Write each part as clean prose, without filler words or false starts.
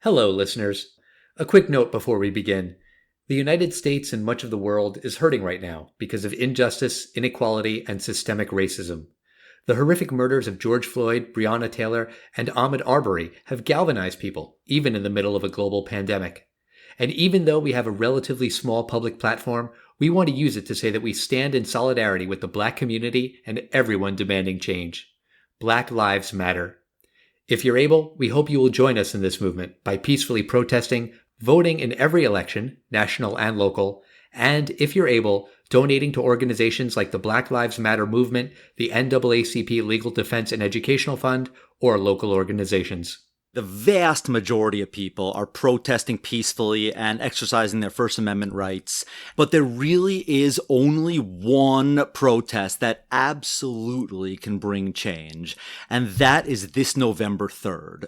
Hello, listeners. A quick note before we begin. The United States and much of the world is hurting right now because of injustice, inequality, and systemic racism. The horrific murders of George Floyd, Breonna Taylor, and Ahmaud Arbery have galvanized people, even in the middle of a global pandemic. And even though we have a relatively small public platform, we want to use it to say that we stand in solidarity with the Black community and everyone demanding change. Black Lives Matter. If you're able, we hope you will join us in this movement by peacefully protesting, voting in every election, national and local, and, if you're able, donating to organizations like the Black Lives Matter movement, the NAACP Legal Defense and Educational Fund, or local organizations. The vast majority of people are protesting peacefully and exercising their First Amendment rights. But there really is only one protest that absolutely can bring change. And that is this November 3rd.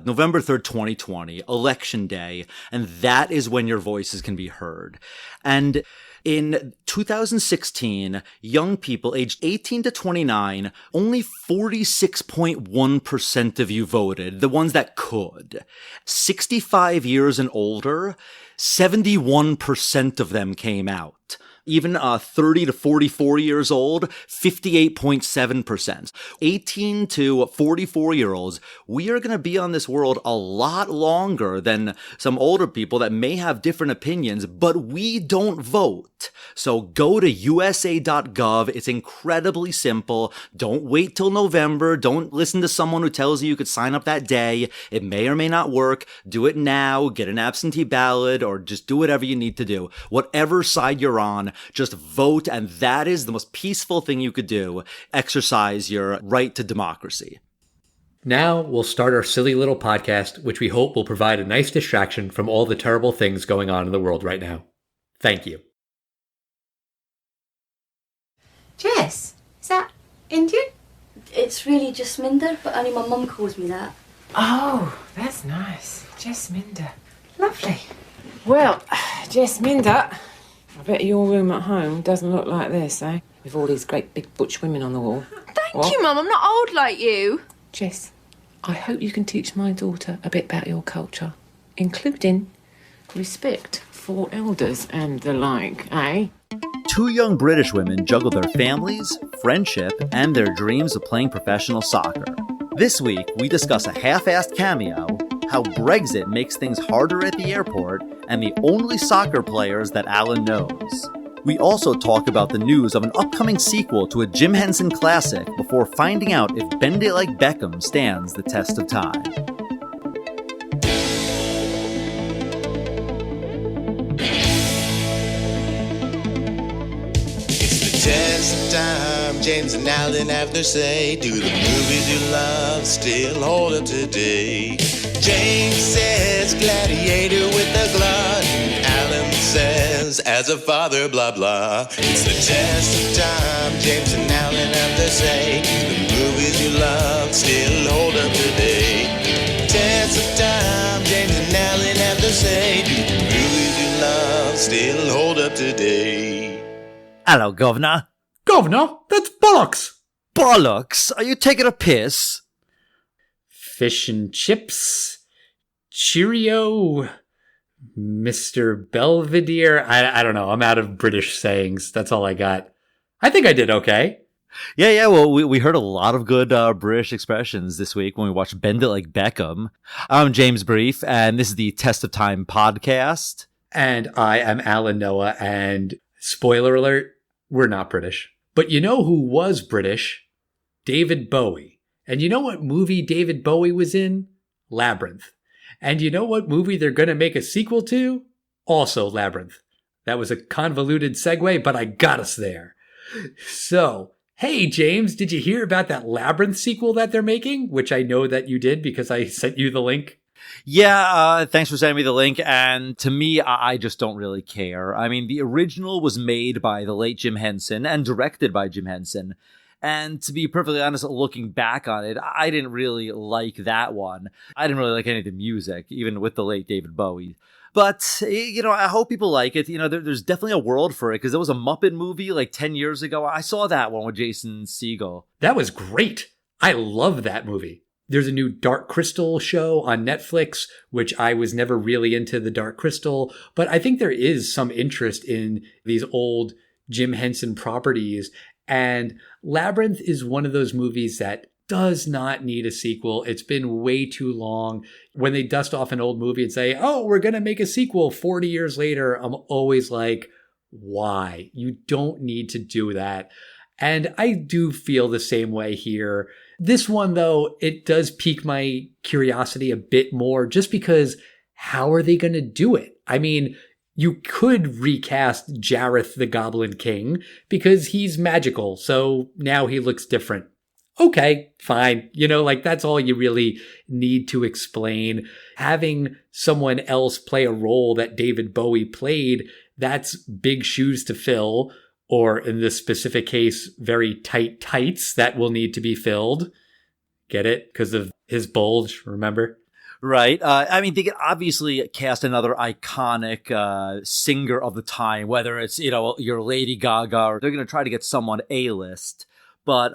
November 3rd, 2020, Election Day. And that is when your voices can be heard. And in 2016, young people aged 18 to 29, only 46.1% of you voted, the ones that could. 65 years and older, 71% of them came out. Even 30 to 44 years old, 58.7%. 18 to 44-year-olds, we are going to be on this world a lot longer than some older people that may have different opinions, but we don't vote. So go to usa.gov. It's incredibly simple. Don't wait till November. Don't listen to someone who tells you could sign up that day. It may or may not work. Do it now. Get an absentee ballot or just do whatever you need to do. Whatever side you're on, just vote, and that is the most peaceful thing you could do. Exercise your right to democracy. Now we'll start our silly little podcast, which we hope will provide a nice distraction from all the terrible things going on in the world right now. Thank you. Jess, is that Indian? It's really Jasminder, but only my mum calls me that. Oh, that's nice. Jasminder. Lovely. Well, Jasminder, I bet your room at home doesn't look like this, eh? With all these great big butch women on the wall. Thank you, Mum. I'm not old like you. Jess, I hope you can teach my daughter a bit about your culture, including respect for elders and the like, eh? Two young British women juggle their families, friendship, and their dreams of playing professional soccer. This week, we discuss a half-assed cameo, how Brexit makes things harder at the airport, and the only soccer players that Alan knows. We also talk about the news of an upcoming sequel to a Jim Henson classic before finding out if Bend It Like Beckham stands the test of time. Test of time, James and Alan have their say. Do the movies you love still hold up today? James says gladiator with a glove. Alan says as a father, blah blah. It's the test of time, James and Alan have their say. Do the movies you love still hold up today? Test of time, James and Alan have their say. Do the movies you love still hold up today? Hello, Governor. Governor, that's bollocks! Bollocks! Are you taking a piss? Fish and chips? Cheerio? Mr. Belvedere? I don't know. I'm out of British sayings. That's all I got. I think I did okay. Yeah, well, we heard a lot of good British expressions this week when we watched Bend It Like Beckham. I'm James Brief, and this is the Test of Time podcast. And I am Alan Noah, and spoiler alert, we're not British. But you know who was British? David Bowie. And you know what movie David Bowie was in? Labyrinth. And you know what movie they're going to make a sequel to? Also Labyrinth. That was a convoluted segue, but I got us there. So, hey James, did you hear about that Labyrinth sequel that they're making? Which I know that you did because I sent you the link. Yeah, thanks for sending me the link. And to me, I just don't really care. I mean, the original was made by the late Jim Henson and directed by Jim Henson. And to be perfectly honest, looking back on it, I didn't really like that one. I didn't really like any of the music, even with the late David Bowie. But, you know, I hope people like it. You know, there's definitely a world for it because there was a Muppet movie like 10 years ago. I saw that one with Jason Segel. That was great. I love that movie. There's a new Dark Crystal show on Netflix, which I was never really into the Dark Crystal, but I think there is some interest in these old Jim Henson properties. And Labyrinth is one of those movies that does not need a sequel. It's been way too long. When they dust off an old movie and say, oh, we're going to make a sequel 40 years later, I'm always like, why? You don't need to do that. And I do feel the same way here. This one, though, it does pique my curiosity a bit more just because how are they going to do it? I mean, you could recast Jareth the Goblin King because he's magical, so now he looks different. Okay, fine. Like that's all you really need to explain. Having someone else play a role that David Bowie played, that's big shoes to fill, or in this specific case, very tight tights that will need to be filled. Get it? Because of his bulge, remember? Right. I mean, they could obviously cast another iconic singer of the time, whether it's, your Lady Gaga, or they're going to try to get someone A-list. But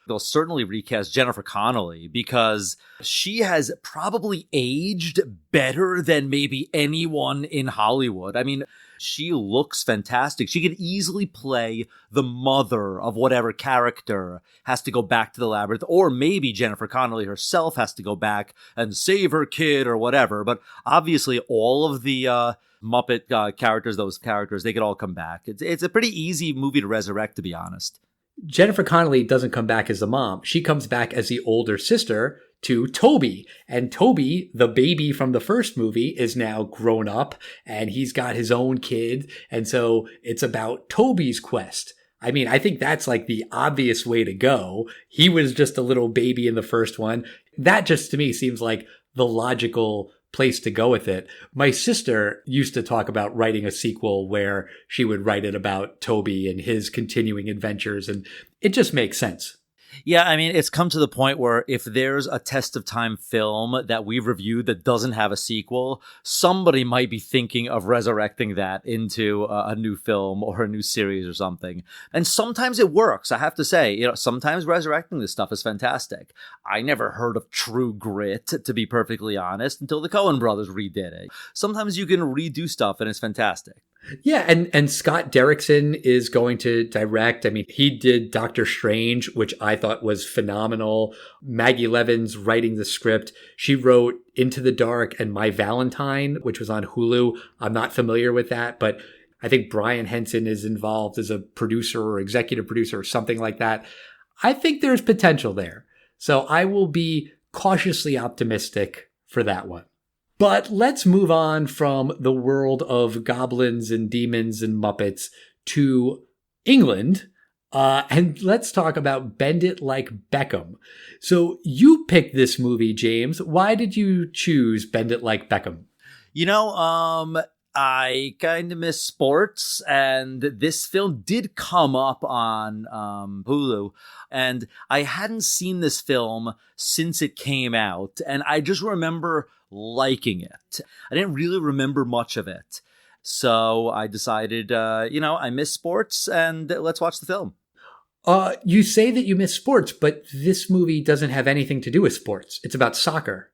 they'll certainly recast Jennifer Connelly because she has probably aged better than maybe anyone in Hollywood. I mean, she looks fantastic. She could easily play the mother of whatever character has to go back to the labyrinth, or maybe Jennifer Connelly herself has to go back and save her kid or whatever. But obviously all of the Muppet characters, those characters, they could all come back. It's a pretty easy movie to resurrect, to be honest. Jennifer Connelly doesn't come back as the mom. She comes back as the older sister to Toby. And Toby, the baby from the first movie, is now grown up and he's got his own kid. And so it's about Toby's quest. I mean, I think that's like the obvious way to go. He was just a little baby in the first one. That just to me seems like the logical place to go with it. My sister used to talk about writing a sequel where she would write it about Toby and his continuing adventures, and it just makes sense. Yeah, I mean, it's come to the point where if there's a test of time film that we've reviewed that doesn't have a sequel, somebody might be thinking of resurrecting that into a new film or a new series or something. And sometimes it works, I have to say. Sometimes resurrecting this stuff is fantastic. I never heard of True Grit, to be perfectly honest, until the Coen brothers redid it. Sometimes you can redo stuff and it's fantastic. Yeah, and Scott Derrickson is going to direct. I mean, he did Doctor Strange, which I thought was phenomenal. Maggie Levin's writing the script. She wrote Into the Dark and My Valentine, which was on Hulu. I'm not familiar with that, but I think Brian Henson is involved as a producer or executive producer or something like that. I think there's potential there. So I will be cautiously optimistic for that one. But let's move on from the world of goblins and demons and Muppets to England. And let's talk about Bend It Like Beckham. So you picked this movie, James. Why did you choose Bend It Like Beckham? I kind of miss sports, and this film did come up on Hulu, and I hadn't seen this film since it came out, and I just remember liking it. I didn't really remember much of it. So I decided, I miss sports, and let's watch the film. You say that you miss sports, but this movie doesn't have anything to do with sports. It's about soccer.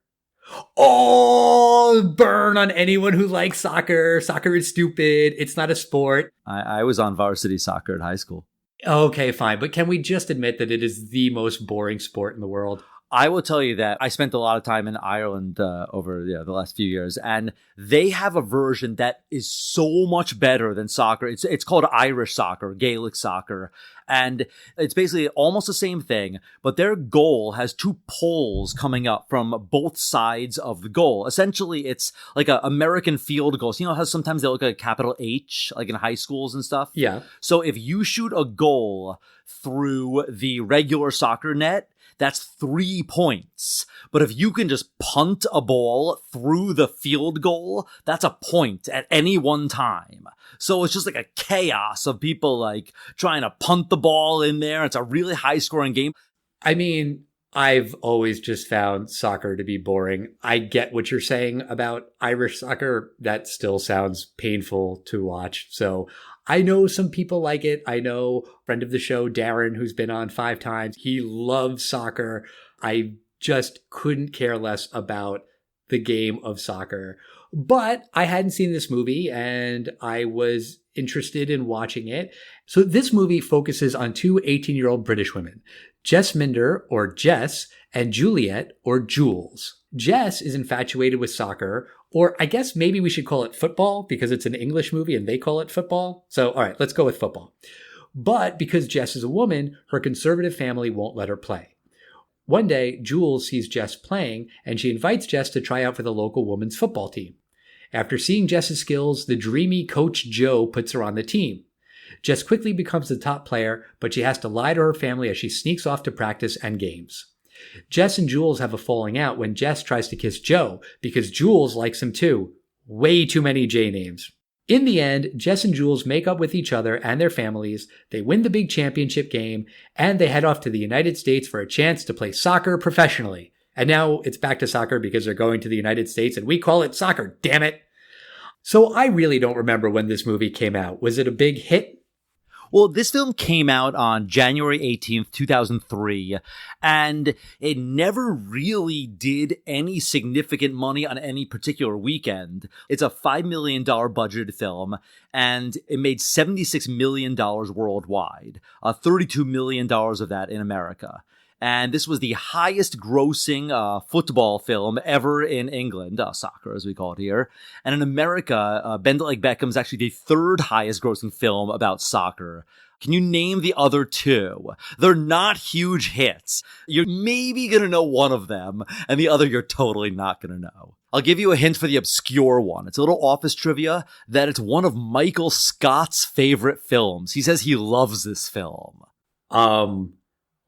Oh, burn on anyone who likes soccer. Soccer is stupid. It's not a sport. I was on varsity soccer at high school. Okay, fine. But can we just admit that it is the most boring sport in the world? I will tell you that I spent a lot of time in Ireland over the last few years, and they have a version that is so much better than soccer. It's called Irish soccer, Gaelic soccer, and it's basically almost the same thing, but their goal has two poles coming up from both sides of the goal. Essentially, it's like an American field goal. So, how sometimes they look like a capital H, like in high schools and stuff? Yeah. So if you shoot a goal through the regular soccer net, that's 3 points. But if you can just punt a ball through the field goal, that's a point at any one time. So it's just like a chaos of people like trying to punt the ball in there. It's a really high scoring game. I mean, I've always just found soccer to be boring. I get what you're saying about Irish soccer. That still sounds painful to watch. So I know some people like it. I know a friend of the show, Darren, who's been on 5 times. He loves soccer. I just couldn't care less about the game of soccer. But I hadn't seen this movie and I was interested in watching it. So this movie focuses on two 18-year-old British women, Jess Minder, or Jess, and Juliet, or Jules. Jess is infatuated with soccer, or I guess maybe we should call it football because it's an English movie and they call it football. So, all right, let's go with football. But because Jess is a woman, her conservative family won't let her play. One day, Jules sees Jess playing and she invites Jess to try out for the local women's football team. After seeing Jess's skills, the dreamy Coach Joe puts her on the team. Jess quickly becomes the top player, but she has to lie to her family as she sneaks off to practice and games. Jess and Jules have a falling out when Jess tries to kiss Joe because Jules likes him too. Way too many J names. In the end, Jess and Jules make up with each other and their families, they win the big championship game, and they head off to the United States for a chance to play soccer professionally. And now it's back to soccer because they're going to the United States and we call it soccer, damn it. So I really don't remember when this movie came out. Was it a big hit? Well, this film came out on January 18th, 2003, and it never really did any significant money on any particular weekend. It's a $5 million budgeted film, and it made $76 million worldwide, $32 million of that in America. And this was the highest grossing football film ever in England, soccer as we call it here. And in America, Bend It Like Beckham is actually the third highest grossing film about soccer. Can you name the other two? They're not huge hits. You're maybe going to know one of them, and the other you're totally not going to know. I'll give you a hint for the obscure one. It's a little office trivia that it's one of Michael Scott's favorite films. He says he loves this film.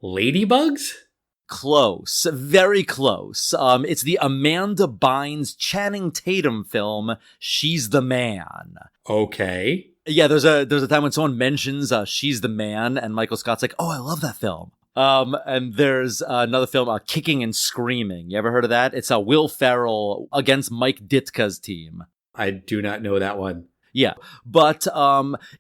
Ladybugs? Close. Very close. It's the Amanda Bynes Channing Tatum film, She's the Man. Okay. Yeah, there's a time when someone mentions She's the Man, and Michael Scott's like, oh, I love that film. And there's another film, Kicking and Screaming. You ever heard of that? It's Will Ferrell against Mike Ditka's team. I do not know that one. Yeah, but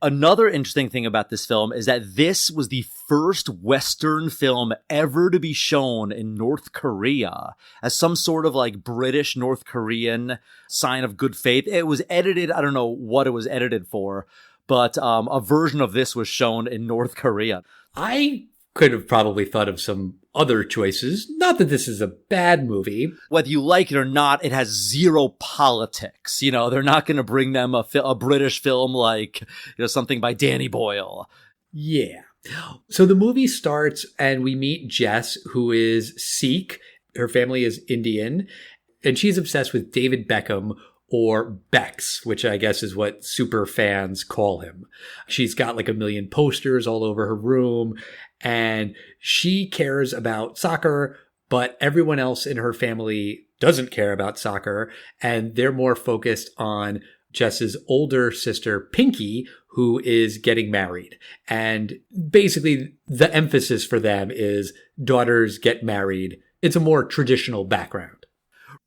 another interesting thing about this film is that this was the first Western film ever to be shown in North Korea as some sort of like British North Korean sign of good faith. It was edited, I don't know what it was edited for, but a version of this was shown in North Korea. I could have probably thought of some other choices. Not that this is a bad movie. Whether you like it or not, it has zero politics. You know, they're not going to bring them a British film like, something by Danny Boyle. Yeah. So the movie starts and we meet Jess, who is Sikh. Her family is Indian, and she's obsessed with David Beckham, or Bex, which I guess is what super fans call him. She's got like 1 million posters all over her room, and she cares about soccer, but everyone else in her family doesn't care about soccer, and they're more focused on Jess's older sister, Pinky, who is getting married. And basically, the emphasis for them is daughters get married. It's a more traditional background.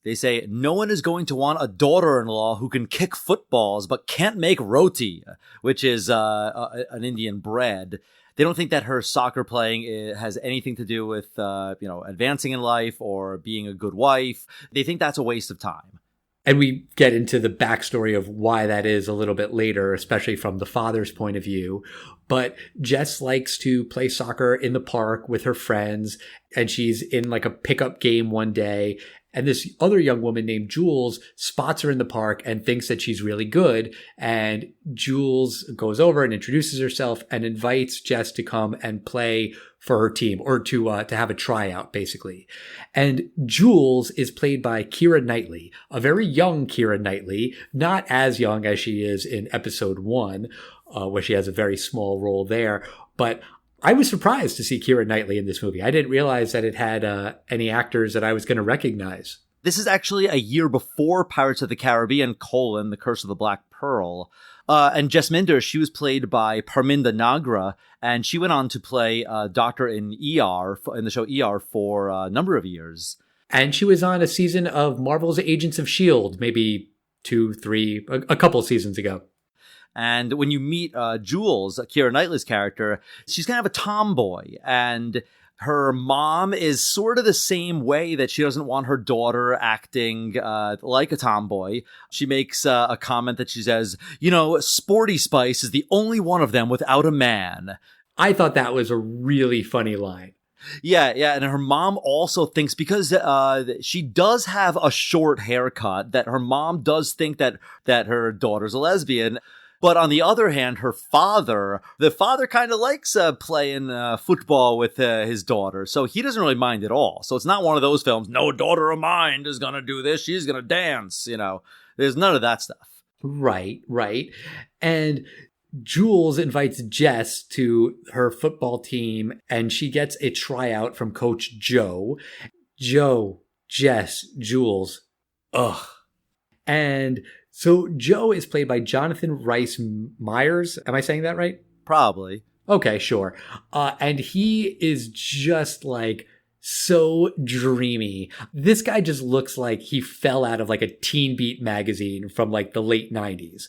They say, no one is going to want a daughter-in-law who can kick footballs but can't make roti, which is an Indian bread. They don't think that her soccer playing has anything to do with, advancing in life or being a good wife. They think that's a waste of time. And we get into the backstory of why that is a little bit later, especially from the father's point of view. But Jess likes to play soccer in the park with her friends, and she's in like a pickup game one day. And this other young woman named Jules spots her in the park and thinks that she's really good. And Jules goes over and introduces herself and invites Jess to come and play for her team, or to have a tryout, basically. And Jules is played by Keira Knightley, a very young Keira Knightley, not as young as she is in episode 1, where she has a very small role there. But I was surprised to see Keira Knightley in this movie. I didn't realize that it had any actors that I was going to recognize. This is actually a year before Pirates of the Caribbean, The Curse of the Black Pearl. And Jess Minder, she was played by Parminda Nagra, and she went on to play Doctor in ER, in the show ER, for a number of years. And she was on a season of Marvel's Agents of S.H.I.E.L.D., maybe 2, 3, a couple seasons ago. And when you meet Jules, Keira Knightley's character, she's kind of a tomboy. And Her mom is sort of the same way that she doesn't want her daughter acting like a tomboy. She makes a comment that she says, Sporty Spice is the only one of them without a man. I thought that was a really funny line. Yeah, and her mom also thinks, because she does have a short haircut, that her mom does think that her daughter's a lesbian. But on the other hand, the father kind of likes playing football with his daughter, so he doesn't really mind at all. So it's not one of those films, no daughter of mine is going to do this, she's going to dance, There's none of that stuff. Right. And Jules invites Jess to her football team, and she gets a tryout from Coach Joe. Joe, Jess, Jules. Ugh. And so Joe is played by Jonathan Rhys Meyers. Am I saying that right? Probably. Okay, sure. And he is just like so dreamy. This guy just looks like he fell out of like a Teen Beat magazine from like the late 90s.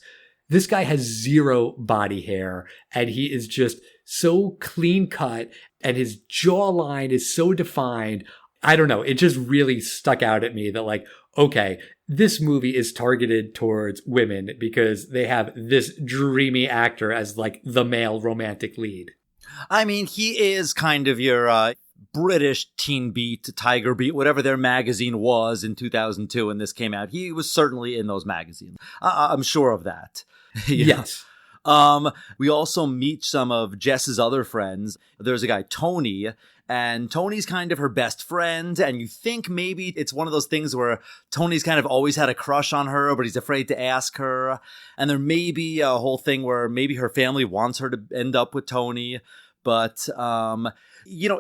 This guy has zero body hair, and he is just so clean cut, and his jawline is so defined. I don't know. It just really stuck out at me that like, okay, this movie is targeted towards women because they have this dreamy actor as like the male romantic lead. I mean, he is kind of your British Teen Beat, Tiger Beat, whatever their magazine was in 2002 when this came out. He was certainly in those magazines. I'm sure of that. Yes. We also meet some of Jess's other friends. There's a guy, Tony, and Tony's kind of her best friend, and you think maybe it's one of those things where Tony's kind of always had a crush on her, but he's afraid to ask her. And there may be a whole thing where maybe her family wants her to end up with Tony, but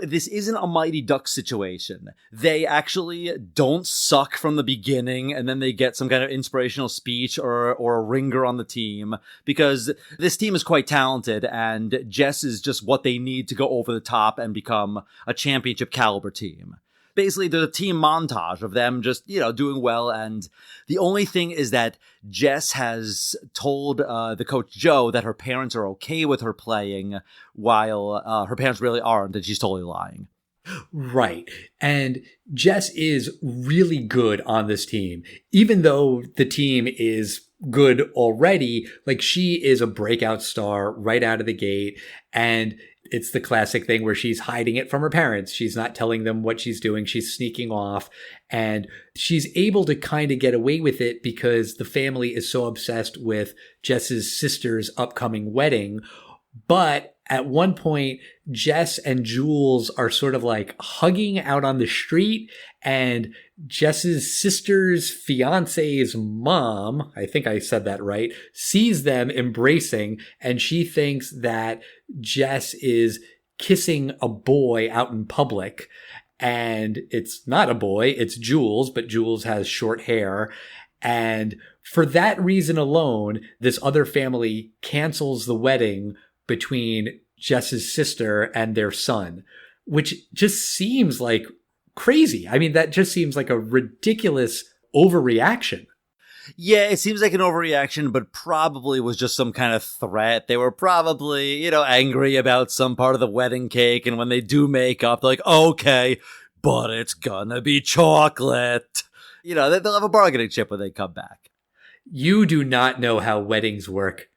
this isn't a Mighty Ducks situation. They actually don't suck from the beginning, and then they get some kind of inspirational speech or a ringer on the team, because this team is quite talented, and Jess is just what they need to go over the top and become a championship caliber team. Basically, there's a team montage of them just, doing well. And the only thing is that Jess has told the coach Joe that her parents are okay with her playing, while her parents really aren't, and she's totally lying. Right. And Jess is really good on this team. Even though the team is good already, like she is a breakout star right out of the gate. And it's the classic thing where she's hiding it from her parents. She's not telling them what she's doing. She's sneaking off, and she's able to kind of get away with it because the family is so obsessed with Jess's sister's upcoming wedding. But at one point, Jess and Jules are sort of like hugging out on the street, and Jess's sister's fiance's mom, I think I said that right, sees them embracing, and she thinks that Jess is kissing a boy out in public. And it's not a boy, it's Jules, but Jules has short hair. And for that reason alone, this other family cancels the wedding between Jess's sister and their son, which just seems like crazy. I mean, that just seems like a ridiculous overreaction. Yeah, it seems like an overreaction, but probably was just some kind of threat. They were probably, angry about some part of the wedding cake, and when they do make up, they're like, okay, but it's gonna be chocolate. They'll have a bargaining chip when they come back. You do not know how weddings work.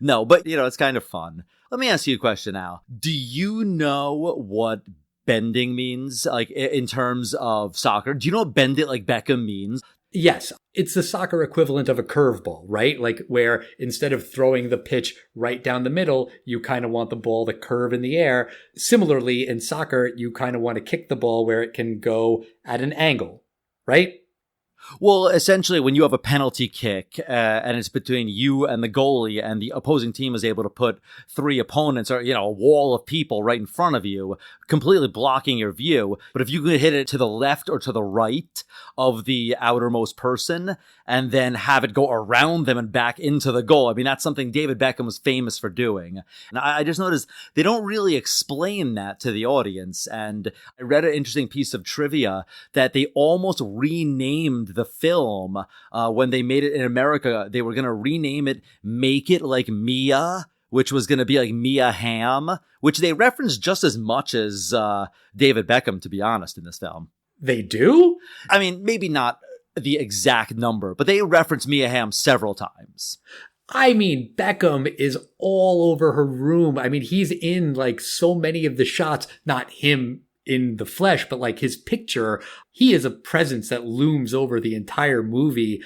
No, but, it's kind of fun. Let me ask you a question, Al. Do you know what bending means, like, in terms of soccer? Do you know what bend it like Beckham means? Yes, it's the soccer equivalent of a curveball, right? Like where instead of throwing the pitch right down the middle, you kind of want the ball to curve in the air. Similarly, in soccer, you kind of want to kick the ball where it can go at an angle, right? Well, essentially, when you have a penalty kick and it's between you and the goalie, and the opposing team is able to put three opponents or, a wall of people right in front of you, completely blocking your view. But if you can hit it to the left or to the right of the outermost person and then have it go around them and back into the goal, I mean, that's something David Beckham was famous for doing. And I just noticed they don't really explain that to the audience. And I read an interesting piece of trivia that they almost renamed the film when they made it in America. They were going to rename it Make It Like Mia, which was going to be like Mia Hamm, which they referenced just as much as David Beckham, to be honest, in this film. They do? I mean, maybe not the exact number, but they reference Mia Hamm several times. I mean, Beckham is all over her room. I mean, he's in like so many of the shots, not him in the flesh, but like his picture. He is a presence that looms over the entire movie.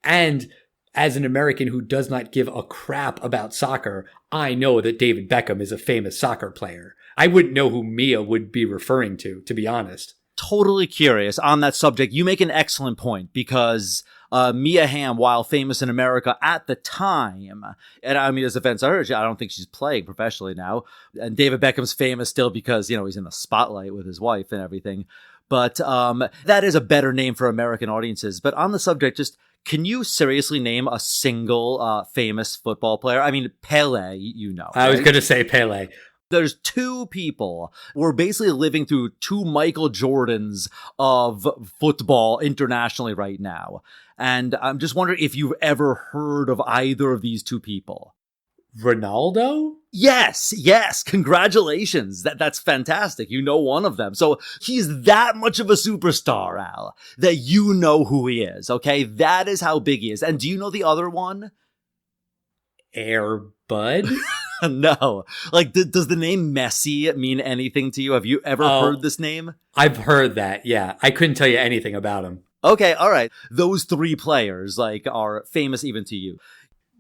And as an American who does not give a crap about soccer, I know that David Beckham is a famous soccer player. I wouldn't know who Mia would be referring to be honest. Totally curious on that subject. You make an excellent point because Mia Hamm, while famous in America at the time, and I mean, as offense, I don't think she's playing professionally now. And David Beckham's famous still because, you know, he's in the spotlight with his wife and everything. But that is a better name for American audiences. But on the subject, just can you seriously name a single famous football player? I mean, Pele, you know. I was going to say Pele. There's two people. We're basically living through two Michael Jordans of football internationally right now. And I'm just wondering if you've ever heard of either of these two people. Ronaldo? Yes. Congratulations. That's fantastic. You know one of them. So he's that much of a superstar, Al, that you know who he is. Okay. That is how big he is. And do you know the other one? Air Bud? No. Like, does the name Messi mean anything to you? Have you ever heard this name? I've heard that, yeah. I couldn't tell you anything about him. Okay, all right. Those three players, like, are famous even to you.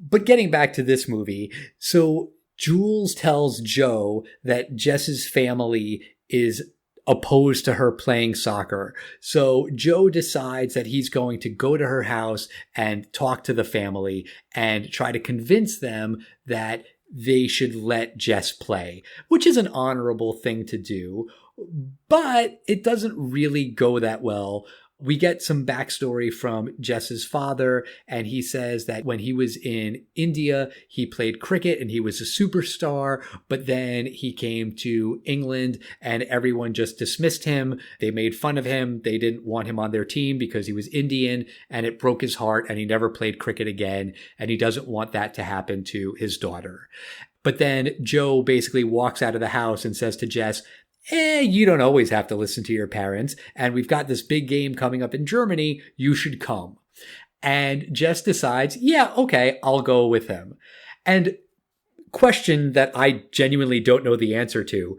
But getting back to this movie, so Jules tells Joe that Jess's family is opposed to her playing soccer. So Joe decides that he's going to go to her house and talk to the family and try to convince them that they should let Jess play, which is an honorable thing to do, but it doesn't really go that well. We get some backstory from Jess's father, and he says that when he was in India, he played cricket and he was a superstar, but then he came to England and everyone just dismissed him. They made fun of him. They didn't want him on their team because he was Indian, and it broke his heart, and he never played cricket again, and he doesn't want that to happen to his daughter. But then Joe basically walks out of the house and says to Jess, you don't always have to listen to your parents. And we've got this big game coming up in Germany. You should come. And Jess decides, yeah, okay, I'll go with him. And question that I genuinely don't know the answer to.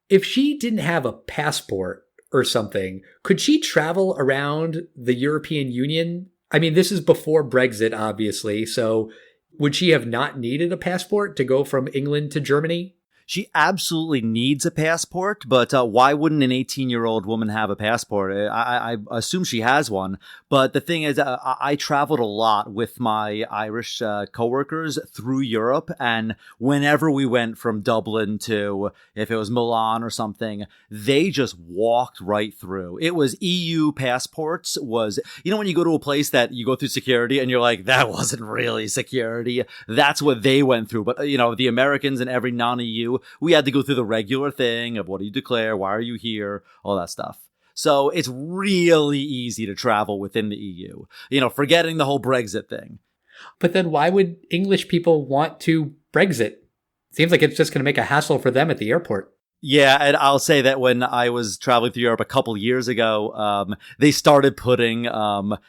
If she didn't have a passport or something, could she travel around the European Union? I mean, this is before Brexit, obviously. So would she have not needed a passport to go from England to Germany? She absolutely needs a passport, but why wouldn't an 18-year-old woman have a passport? I assume she has one. But the thing is, I traveled a lot with my Irish coworkers through Europe. And whenever we went from Dublin to, if it was Milan or something, they just walked right through. It was EU passports was, you know, when you go to a place that you go through security and you're like, that wasn't really security. That's what they went through. But, you know, the Americans and every non-EU, we had to go through the regular thing of what do you declare? Why are you here? All that stuff. So it's really easy to travel within the EU, you know, forgetting the whole Brexit thing. But then why would English people want to Brexit? Seems like it's just going to make a hassle for them at the airport. Yeah, and I'll say that when I was traveling through Europe a couple years ago, they started putting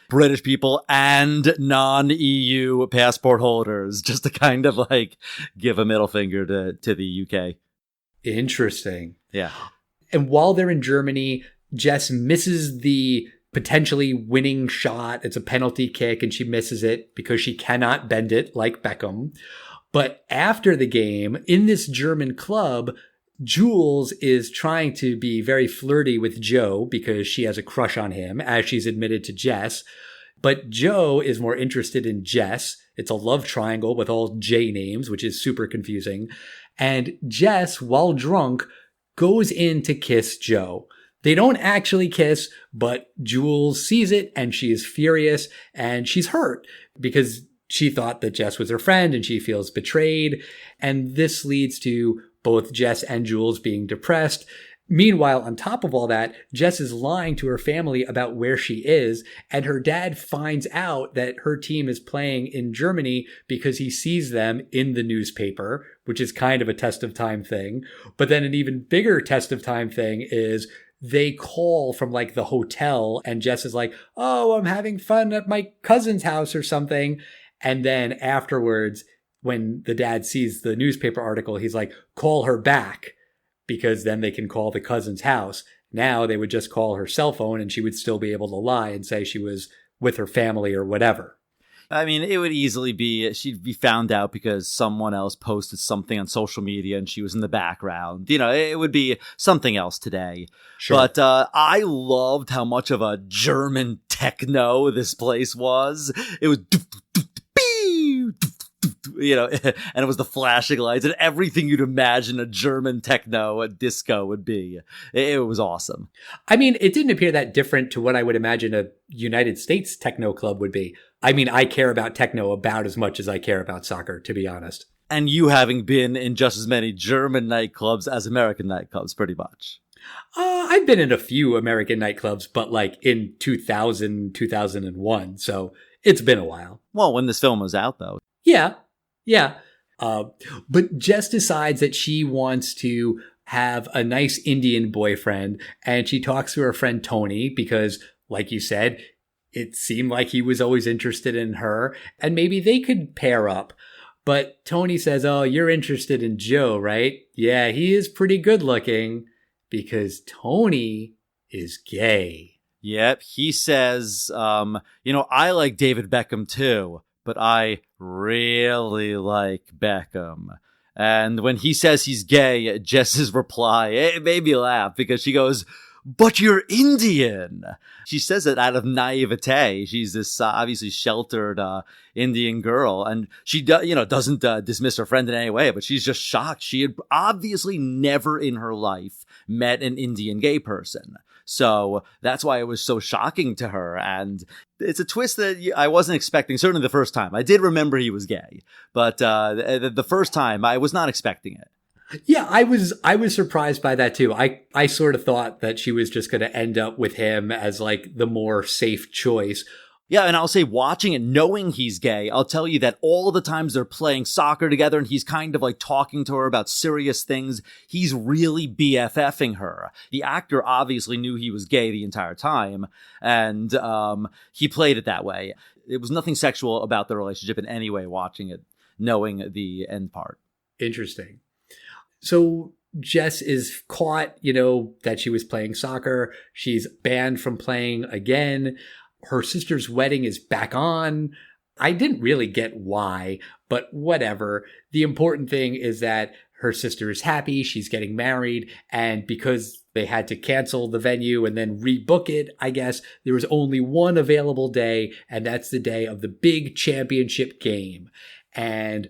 British people and non-EU passport holders just to kind of like give a middle finger to the UK. Interesting. Yeah. And while they're in Germany, Jess misses the potentially winning shot. It's a penalty kick and she misses it because she cannot bend it like Beckham. But after the game, in this German club, Jules is trying to be very flirty with Joe because she has a crush on him, as she's admitted to Jess. But Joe is more interested in Jess. It's a love triangle with all J names, which is super confusing. And Jess, while drunk, goes in to kiss Joe. They don't actually kiss, but Jules sees it and she is furious and she's hurt because she thought that Jess was her friend and she feels betrayed. And this leads to both Jess and Jules being depressed. Meanwhile, on top of all that, Jess is lying to her family about where she is, and her dad finds out that her team is playing in Germany because he sees them in the newspaper, which is kind of a test of time thing. But then an even bigger test of time thing is they call from like the hotel, and Jess is like, oh, I'm having fun at my cousin's house or something. And then afterwards, when the dad sees the newspaper article, he's like, call her back, because then they can call the cousin's house. Now they would just call her cell phone and she would still be able to lie and say she was with her family or whatever. I mean, it would easily be, she'd be found out because someone else posted something on social media and she was in the background. You know, it would be something else today. Sure. But I loved how much of a German techno this place was. It was, you know, and it was the flashing lights and everything you'd imagine a German techno, a disco would be. It was awesome. I mean, it didn't appear that different to what I would imagine a United States techno club would be. I mean, I care about techno about as much as I care about soccer, to be honest. And you having been in just as many German nightclubs as American nightclubs, pretty much. I've been in a few American nightclubs, but like in 2000, 2001. So it's been a while. Well, when this film was out, though. Yeah. But Jess decides that she wants to have a nice Indian boyfriend, and she talks to her friend Tony because, like you said, it seemed like he was always interested in her, and maybe they could pair up. But Tony says, oh, you're interested in Joe, right? Yeah, he is pretty good looking, because Tony is gay. Yep, he says, I like David Beckham too, but I really like Beckham. And when he says he's gay, Jess's reply, it made me laugh because she goes, but you're Indian. She says it out of naivete. She's this obviously sheltered Indian girl, and she doesn't dismiss her friend in any way, but she's just shocked. She had obviously never in her life met an Indian gay person. So that's why it was so shocking to her. And it's a twist that I wasn't expecting, certainly the first time. I did remember he was gay, but the first time I was not expecting it. Yeah, I was surprised by that too. I sort of thought that she was just going to end up with him as like the more safe choice. Yeah, and I'll say watching it, knowing he's gay, I'll tell you that all the times they're playing soccer together and he's kind of like talking to her about serious things, he's really BFFing her. The actor obviously knew he was gay the entire time, and he played it that way. It was nothing sexual about the relationship in any way watching it, knowing the end part. Interesting. So Jess is caught, that she was playing soccer. She's banned from playing again. Her sister's wedding is back on. I didn't really get why, but whatever. The important thing is that her sister is happy. She's getting married. And because they had to cancel the venue and then rebook it, I guess, there was only one available day, and that's the day of the big championship game. And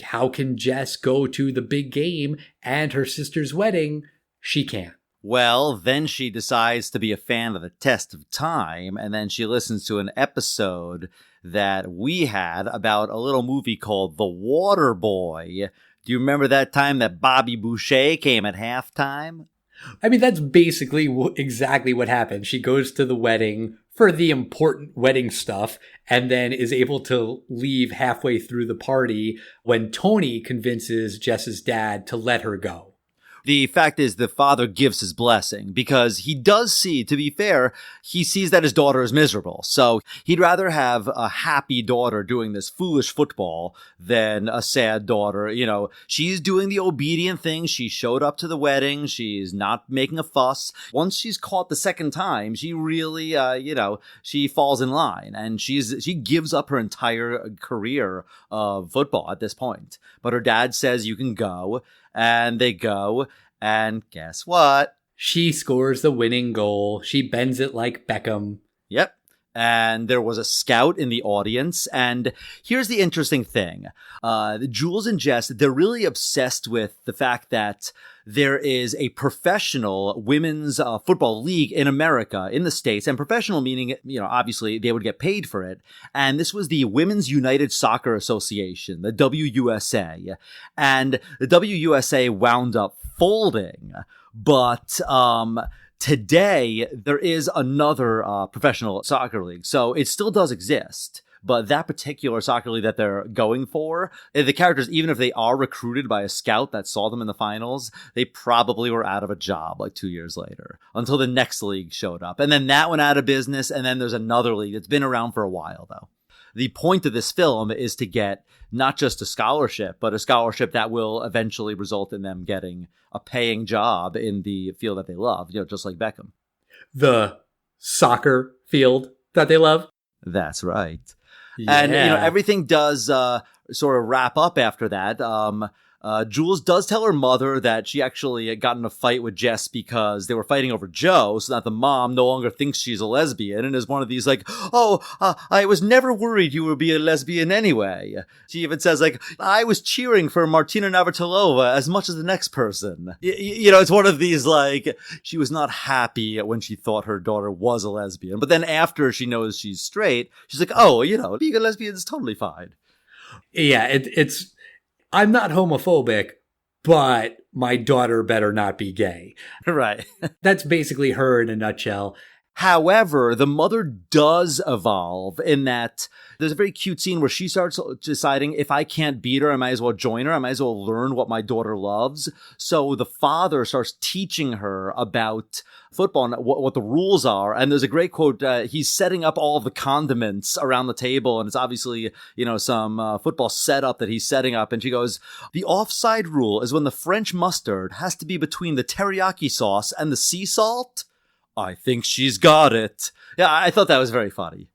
how can Jess go to the big game and her sister's wedding? She can't. Well, then she decides to be a fan of the test of time, and then she listens to an episode that we had about a little movie called The Water Boy. Do you remember that time that Bobby Boucher came at halftime? I mean, that's basically exactly what happened. She goes to the wedding for the important wedding stuff and then is able to leave halfway through the party when Tony convinces Jess's dad to let her go. The fact is the father gives his blessing because he does see, to be fair, he sees that his daughter is miserable. So he'd rather have a happy daughter doing this foolish football than a sad daughter. She's doing the obedient thing. She showed up to the wedding. She's not making a fuss. Once she's caught the second time, she really, she falls in line and she gives up her entire career of football at this point. But her dad says you can go. And they go, and guess what? She scores the winning goal. She bends it like Beckham. Yep. and there was a scout in the audience. And here's the interesting thing. Jules and Jess, they're really obsessed with the fact that there is a professional women's football league in America, in the States, and professional meaning, obviously they would get paid for it. And this was the Women's United Soccer Association, the WUSA. And the WUSA wound up folding. But today, there is another professional soccer league. So it still does exist. But that particular soccer league that they're going for, the characters, even if they are recruited by a scout that saw them in the finals, they probably were out of a job like 2 years later until the next league showed up. And then that went out of business. And then there's another league that's been around for a while, though. The point of this film is to get not just a scholarship, but a scholarship that will eventually result in them getting a paying job in the field that they love, just like Beckham. The soccer field that they love? That's right. Yeah. And, everything does sort of wrap up after that. Jules does tell her mother that she actually got in a fight with Jess because they were fighting over Joe, so that the mom no longer thinks she's a lesbian and is one of these like, I was never worried you would be a lesbian anyway. She even says like, I was cheering for Martina Navratilova as much as the next person. It's one of these like, she was not happy when she thought her daughter was a lesbian. But then after she knows she's straight, she's like, being a lesbian is totally fine. Yeah, it's... I'm not homophobic, but my daughter better not be gay. Right. That's basically her in a nutshell. However, the mother does evolve in that there's a very cute scene where she starts deciding if I can't beat her, I might as well join her. I might as well learn what my daughter loves. So the father starts teaching her about football and what the rules are. And there's a great quote. He's setting up all of the condiments around the table. And it's obviously, some football setup that he's setting up. And she goes, the offside rule is when the French mustard has to be between the teriyaki sauce and the sea salt. I think she's got it. Yeah, I thought that was very funny.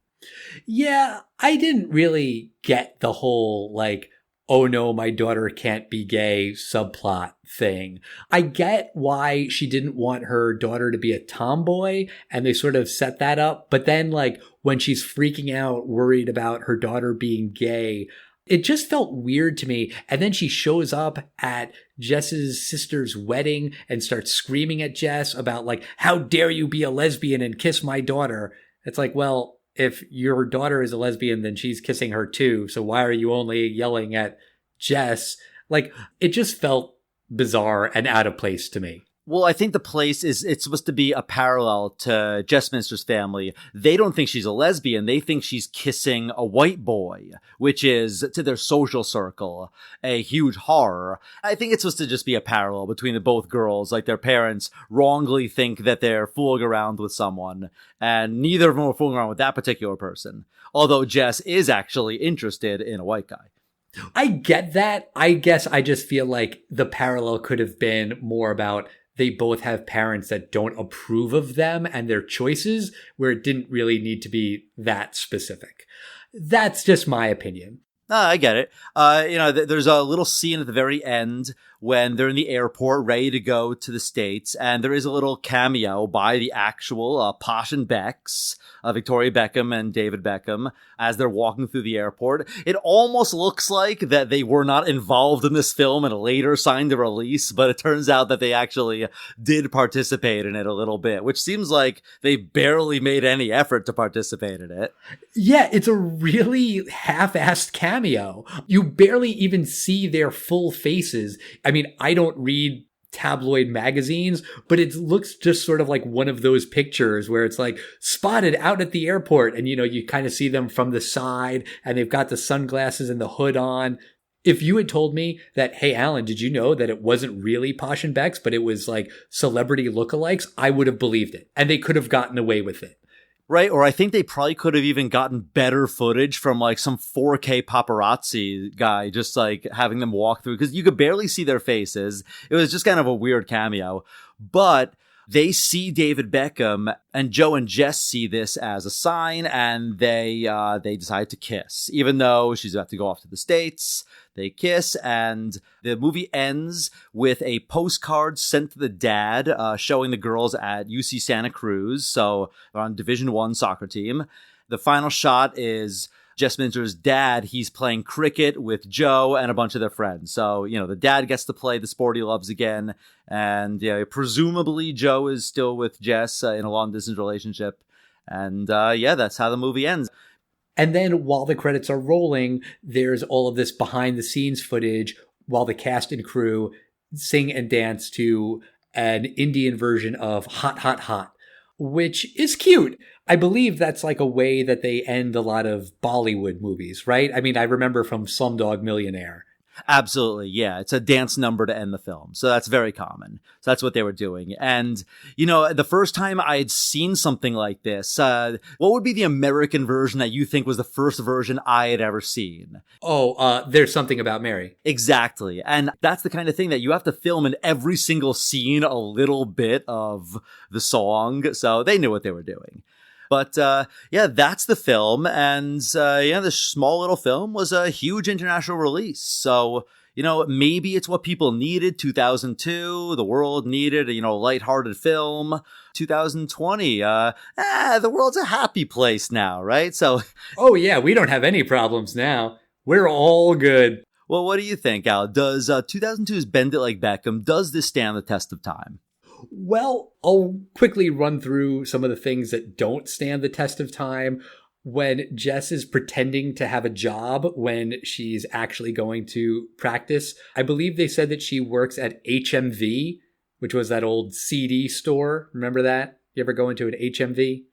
Yeah, I didn't really get the whole, like, oh no, my daughter can't be gay subplot thing. I get why she didn't want her daughter to be a tomboy, and they sort of set that up. But then, like, when she's freaking out, worried about her daughter being gay, it just felt weird to me. And then she shows up at Jess's sister's wedding and starts screaming at Jess about like, how dare you be a lesbian and kiss my daughter? It's like, well, if your daughter is a lesbian, then she's kissing her too. So why are you only yelling at Jess? Like, it just felt bizarre and out of place to me. Well, I think the place it's supposed to be a parallel to Jess Minster's family. They don't think she's a lesbian. They think she's kissing a white boy, which is, to their social circle, a huge horror. I think it's supposed to just be a parallel between the both girls. Like, their parents wrongly think that they're fooling around with someone, and neither of them are fooling around with that particular person. Although Jess is actually interested in a white guy. I get that. I guess I just feel like the parallel could have been more about they both have parents that don't approve of them and their choices, where it didn't really need to be that specific. That's just my opinion. I get it. There's a little scene at the very end when they're in the airport ready to go to the States, and there is a little cameo by the actual Posh and Becks, Victoria Beckham and David Beckham, as they're walking through the airport. It almost looks like that they were not involved in this film and later signed a release, but it turns out that they actually did participate in it a little bit, which seems like they barely made any effort to participate in it. Yeah, it's a really half-assed cameo. You barely even see their full faces. I mean, I don't read tabloid magazines, but it looks just sort of like one of those pictures where it's like spotted out at the airport, and you kind of see them from the side and they've got the sunglasses and the hood on. If you had told me that, hey, Alan, did you know that it wasn't really Posh and Becks, but it was like celebrity lookalikes, I would have believed it, and they could have gotten away with it. Right, or I think they probably could have even gotten better footage from like some 4K paparazzi guy, just like having them walk through, because you could barely see their faces. It was just kind of a weird cameo. But they see David Beckham, and Joe and Jess see this as a sign, and they decide to kiss. Even though she's about to go off to the States, they kiss, and the movie ends with a postcard sent to the dad showing the girls at UC Santa Cruz, so they're on Division I soccer team. The final shot is Jess Minter's dad. He's playing cricket with Joe and a bunch of their friends. So, the dad gets to play the sport he loves again. And presumably Joe is still with Jess in a long-distance relationship. And that's how the movie ends. And then while the credits are rolling, there's all of this behind-the-scenes footage while the cast and crew sing and dance to an Indian version of Hot, Hot, Hot, which is cute. I believe that's like a way that they end a lot of Bollywood movies, right? I mean, I remember from Slumdog Millionaire. Absolutely, yeah. It's a dance number to end the film. So that's very common. So that's what they were doing. And, the first time I had seen something like this, what would be the American version that you think was the first version I had ever seen? There's Something About Mary. Exactly. And that's the kind of thing that you have to film in every single scene a little bit of the song. So they knew what they were doing. But, that's the film. And, this small little film was a huge international release. So, maybe it's what people needed. 2002, the world needed a, lighthearted film. 2020, the world's a happy place now, right? So. Oh, yeah, we don't have any problems now. We're all good. Well, what do you think, Al? Does 2002's Bend It Like Beckham, does this stand the test of time? Well, I'll quickly run through some of the things that don't stand the test of time. When Jess is pretending to have a job when she's actually going to practice, I believe they said that she works at HMV, which was that old CD store. Remember that? You ever go into an HMV?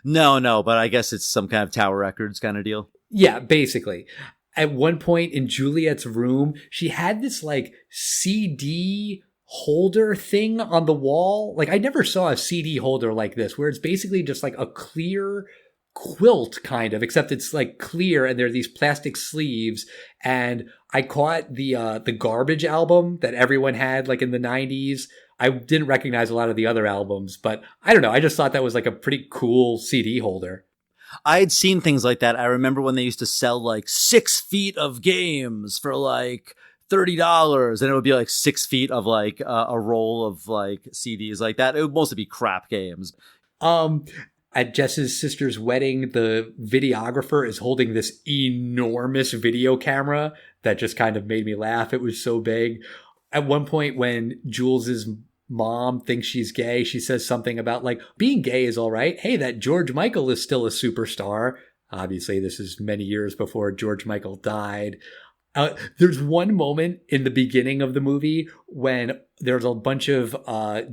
No, but I guess it's some kind of Tower Records kind of deal. Yeah, basically. At one point in Juliet's room, she had this like CD holder thing on the wall. Like, I never saw a CD holder like this, where it's basically just like a clear quilt kind of, except it's like clear and there are these plastic sleeves. And I caught the Garbage album that everyone had like in the 90s. I didn't recognize a lot of the other albums, but I don't know. I just thought that was like a pretty cool CD holder. I had seen things like that. I remember when they used to sell like 6 feet of games for like $30, and it would be like 6 feet of like a roll of like CDs like that. It would mostly be crap games. At Jess's sister's wedding, the videographer is holding this enormous video camera that just kind of made me laugh. It was so big. At one point when Jules's mom thinks she's gay, she says something about like, being gay is all right. Hey, that George Michael is still a superstar. Obviously, this is many years before George Michael died. There's one moment in the beginning of the movie when there's a bunch of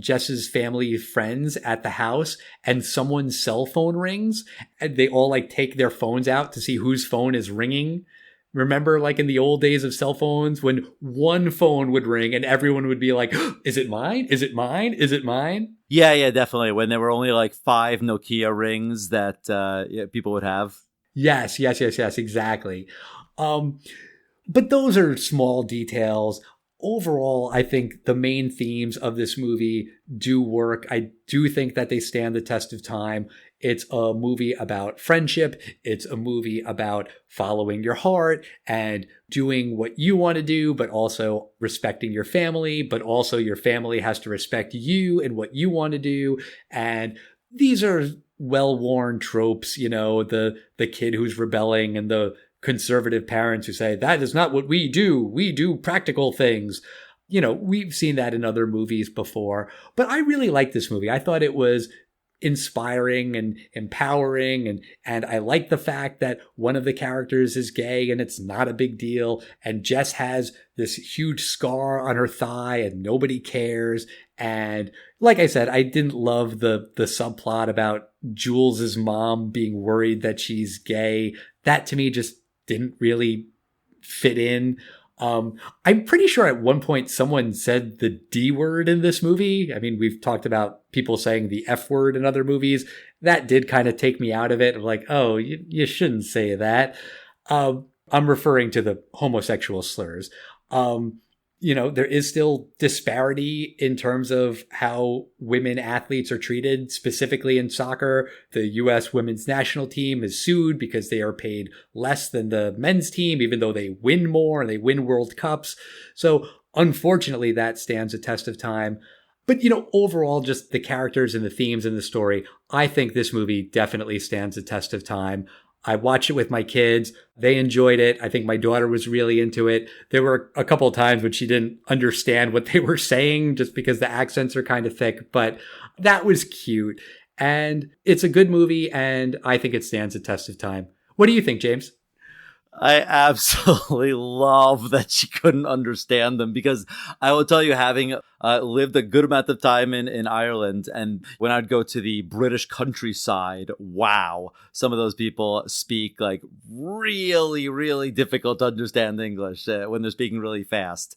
Jess's family friends at the house and someone's cell phone rings and they all like take their phones out to see whose phone is ringing. Remember, like in the old days of cell phones, when one phone would ring and everyone would be like, is it mine? Is it mine? Is it mine? Yeah, definitely. When there were only like 5 Nokia rings that people would have. Yes, exactly. But those are small details. Overall, I think the main themes of this movie do work. I do think that they stand the test of time. It's a movie about friendship. It's a movie about following your heart and doing what you want to do, but also respecting your family, but also your family has to respect you and what you want to do. And these are well-worn tropes, the kid who's rebelling and the conservative parents who say, that is not what we do. We do practical things. We've seen that in other movies before, but I really like this movie. I thought it was inspiring and empowering. And I like the fact that one of the characters is gay and it's not a big deal. And Jess has this huge scar on her thigh and nobody cares. And like I said, I didn't love the subplot about Jules's mom being worried that she's gay. That to me just didn't really fit in. I'm pretty sure at one point someone said the D word in this movie. I mean, we've talked about people saying the F word in other movies. That did kind of take me out of it. I'm like, oh, you shouldn't say that. I'm referring to the homosexual slurs. There is still disparity in terms of how women athletes are treated, specifically in soccer. The U.S. women's national team is sued because they are paid less than the men's team, even though they win more and they win World Cups. So unfortunately, that stands a test of time. But, you know, overall, just the characters and the themes and the story, I think this movie definitely stands the test of time. I watched it with my kids. They enjoyed it. I think my daughter was really into it. There were a couple of times when she didn't understand what they were saying just because the accents are kind of thick, but that was cute. And it's a good movie, and I think it stands the test of time. What do you think, James? I absolutely love that she couldn't understand them, because I will tell you, having lived a good amount of time in Ireland, and when I'd go to the British countryside, wow, some of those people speak like really, really difficult to understand English when they're speaking really fast.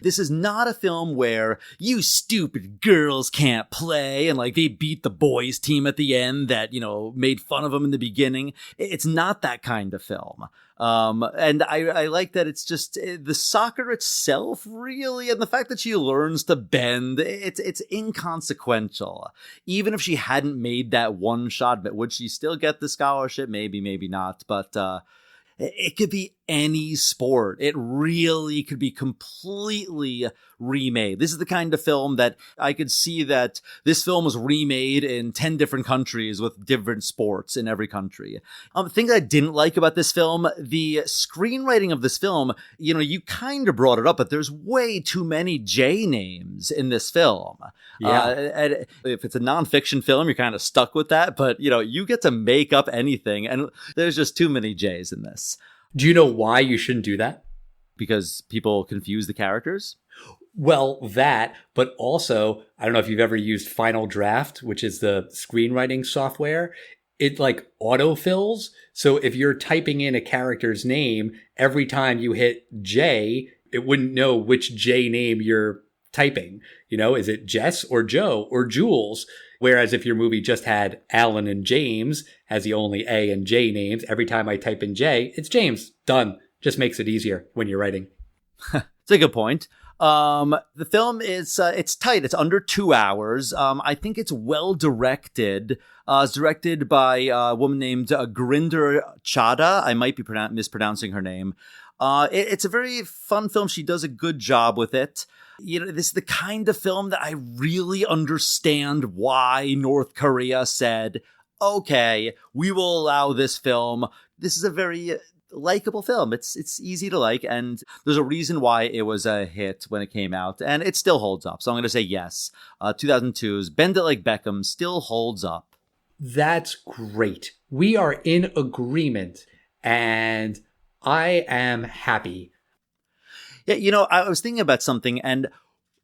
This is not a film where you stupid girls can't play and like they beat the boys team at the end that, you know, made fun of them in the beginning. It's not that kind of film. And I like that it's just the soccer itself, really, and the fact that she learns to bend, it's inconsequential. Even if she hadn't made that one shot, but would she still get the scholarship? Maybe, maybe not. But it could be any sport. It really could be completely remade. This is the kind of film that I could see that this film was remade in 10 different countries with different sports in every country. The thing that I didn't like about this film, the screenwriting of this film, you know, you kind of brought it up, but there's way too many J names in this film. Yeah. And if it's a nonfiction film, you're kind of stuck with that, but you know, you get to make up anything, and there's just too many J's in this. Do you know why you shouldn't do that? Because people confuse the characters? Well, that, but also, I don't know if you've ever used Final Draft, which is the screenwriting software. It like autofills. So if you're typing in a character's name, every time you hit J, it wouldn't know which J name you're typing. You know, is it Jess or Joe or Jules? Whereas if your movie just had Alan and James as the only A and J names, every time I type in J, it's James. Done. Just makes it easier when you're writing. It's a good point. The film is, it's tight. It's under 2 hours. I think it's well directed. It's directed by a woman named Gurinder Chadha. I might be mispronouncing her name. It's a very fun film. She does a good job with it. You know, this is the kind of film that I really understand why North Korea said, okay, we will allow this film. This is a very likable film. It's easy to like, and there's a reason why it was a hit when it came out, and it still holds up. So I'm going to say yes. 2002's Bend It Like Beckham still holds up. That's great. We are in agreement, and I am happy. Yeah, you know, I was thinking about something, and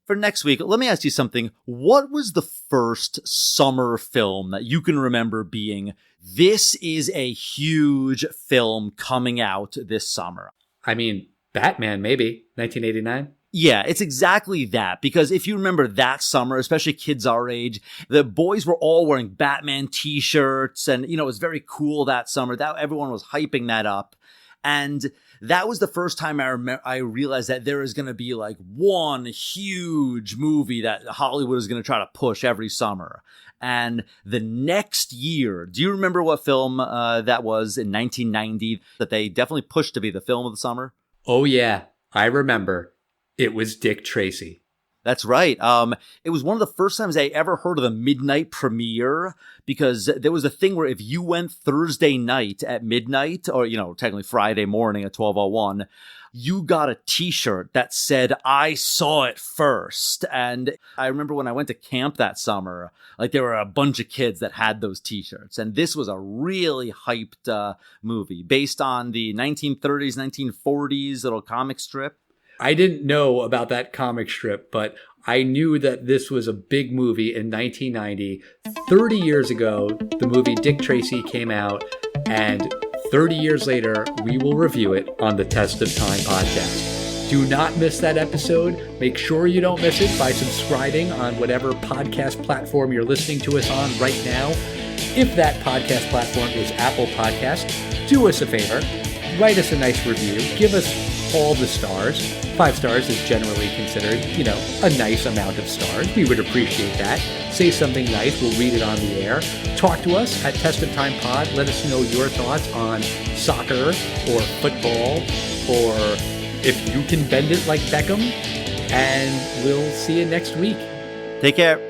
for next week, let me ask you something. What was the first summer film that you can remember being, this is a huge film coming out this summer? I mean, Batman, maybe, 1989. Yeah, it's exactly that. Because if you remember that summer, especially kids our age, the boys were all wearing Batman t-shirts, and, you know, it was very cool that summer. That everyone was hyping that up. And that was the first time I realized that there is going to be like one huge movie that Hollywood is going to try to push every summer. And the next year, do you remember what film that was in 1990 that they definitely pushed to be the film of the summer? Oh, yeah. I remember. It was Dick Tracy. That's right. It was one of the first times I ever heard of the midnight premiere, because there was a thing where if you went Thursday night at midnight, or, you know, technically Friday morning at 12:01, you got a t-shirt that said, I saw it first. And I remember when I went to camp that summer, like there were a bunch of kids that had those t-shirts. And this was a really hyped movie based on the 1930s, 1940s little comic strip. I didn't know about that comic strip, but I knew that this was a big movie in 1990. 30 years ago, the movie Dick Tracy came out, and 30 years later, we will review it on the Test of Time podcast. Do not miss that episode. Make sure you don't miss it by subscribing on whatever podcast platform you're listening to us on right now. If that podcast platform is Apple Podcast, do us a favor. Write us a nice review. Give us all the stars. 5 stars is generally considered, you know, a nice amount of stars. We would appreciate that. Say something nice. We'll read it on the air. Talk to us at Test of Time Pod. Let us know your thoughts on soccer or football, or if you can bend it like Beckham. And we'll see you next week. Take care.